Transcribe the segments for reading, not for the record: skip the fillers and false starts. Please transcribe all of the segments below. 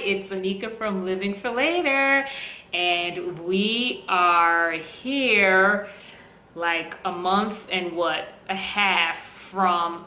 it's Anika from Living for Later, and we are here like a month and a half from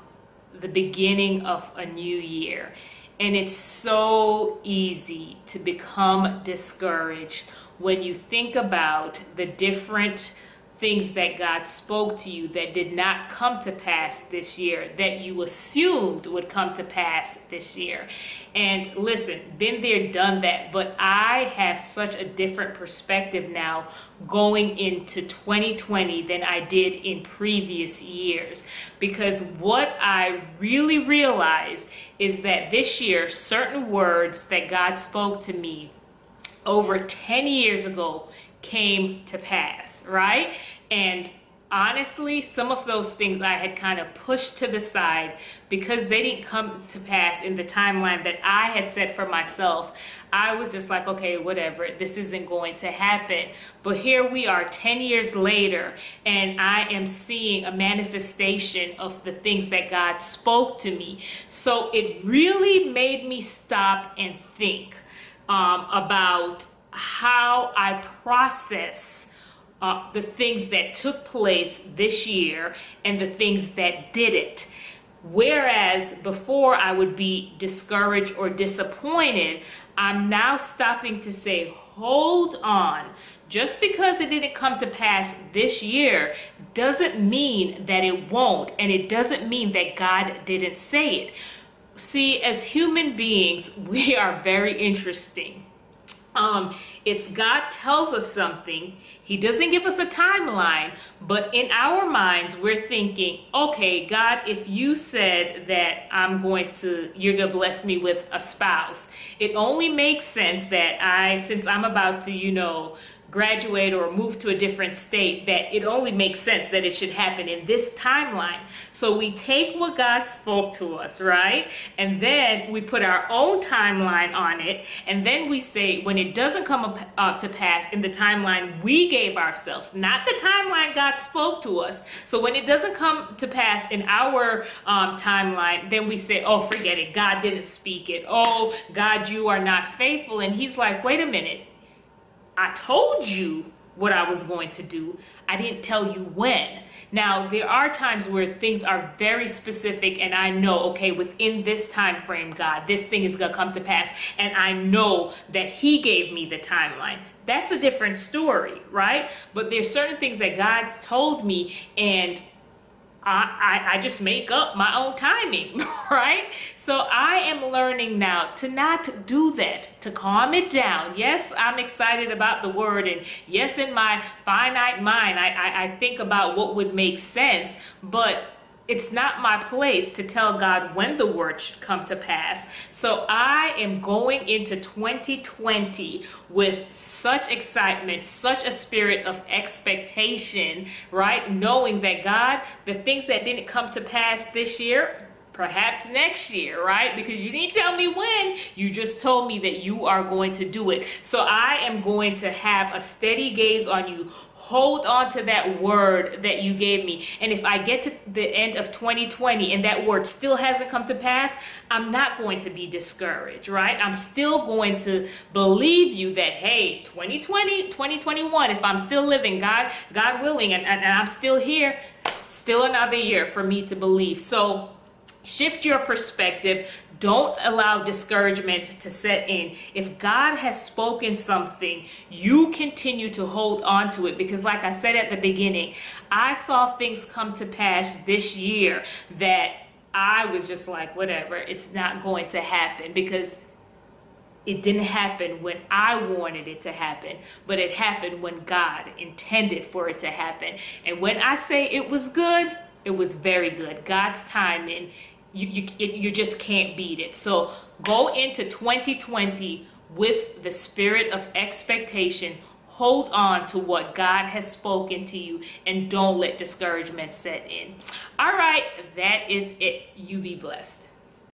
the beginning of a new year. And it's so easy to become discouraged when you think about the different things that God spoke to you that did not come to pass this year, that you assumed would come to pass this year. And listen, been there, done that, but I have such a different perspective now going into 2020 than I did in previous years, because what I really realized is that this year, certain words that God spoke to me over 10 years ago came to pass, right? And honestly, some of those things I had kind of pushed to the side because they didn't come to pass in the timeline that I had set for myself. I was just like, okay, whatever, this isn't going to happen. But here we are 10 years later, and I am seeing a manifestation of the things that God spoke to me. So it really made me stop and think about how I process the things that took place this year and the things that didn't. Whereas before I would be discouraged or disappointed, I'm now stopping to say, hold on. Just because it didn't come to pass this year doesn't mean that it won't, and it doesn't mean that God didn't say it. See, as human beings, we are very interesting. It's God tells us something. He doesn't give us a timeline, but in our minds, we're thinking, okay, God, if you said that you're going to bless me with a spouse, it only makes sense that since I'm about to, graduate or move to a different state, that it only makes sense that it should happen in this timeline. So we take what God spoke to us, right? And then we put our own timeline on it. And then we say, when it doesn't come up to pass in the timeline we gave ourselves, not the timeline God spoke to us. So when it doesn't come to pass in our timeline, then we say, oh, forget it. God didn't speak it. Oh, God, you are not faithful. And he's like, wait a minute. I told you what I was going to do. I didn't tell you when. Now, there are times where things are very specific and I know, okay, within this time frame, God, this thing is going to come to pass. And I know that he gave me the timeline. That's a different story, right? But there's certain things that God's told me, and I just make up my own timing, right? So I am learning now to not do that, to calm it down. Yes, I'm excited about the word, and yes, in my finite mind, I think about what would make sense, but it's not my place to tell God when the word should come to pass. So I am going into 2020 with such excitement, such a spirit of expectation, right? Knowing that God, the things that didn't come to pass this year, perhaps next year, right? Because you didn't tell me when, you just told me that you are going to do it. So I am going to have a steady gaze on you. Hold on to that word that you gave me. And if I get to the end of 2020 and that word still hasn't come to pass, I'm not going to be discouraged, right? I'm still going to believe you that, hey, 2020, 2021, if I'm still living, God willing, and I'm still here, still another year for me to believe. So shift your perspective. Don't allow discouragement to set in. If God has spoken something, you continue to hold on to it, because like I said at the beginning, I saw things come to pass this year that I was just like, whatever, it's not going to happen, because it didn't happen when I wanted it to happen, but it happened when God intended for it to happen. And when I say it was good, it was very good. God's timing, you just can't beat it. So go into 2020 with the spirit of expectation. Hold on to what God has spoken to you, and don't let discouragement set in. All right, that is it. You be blessed.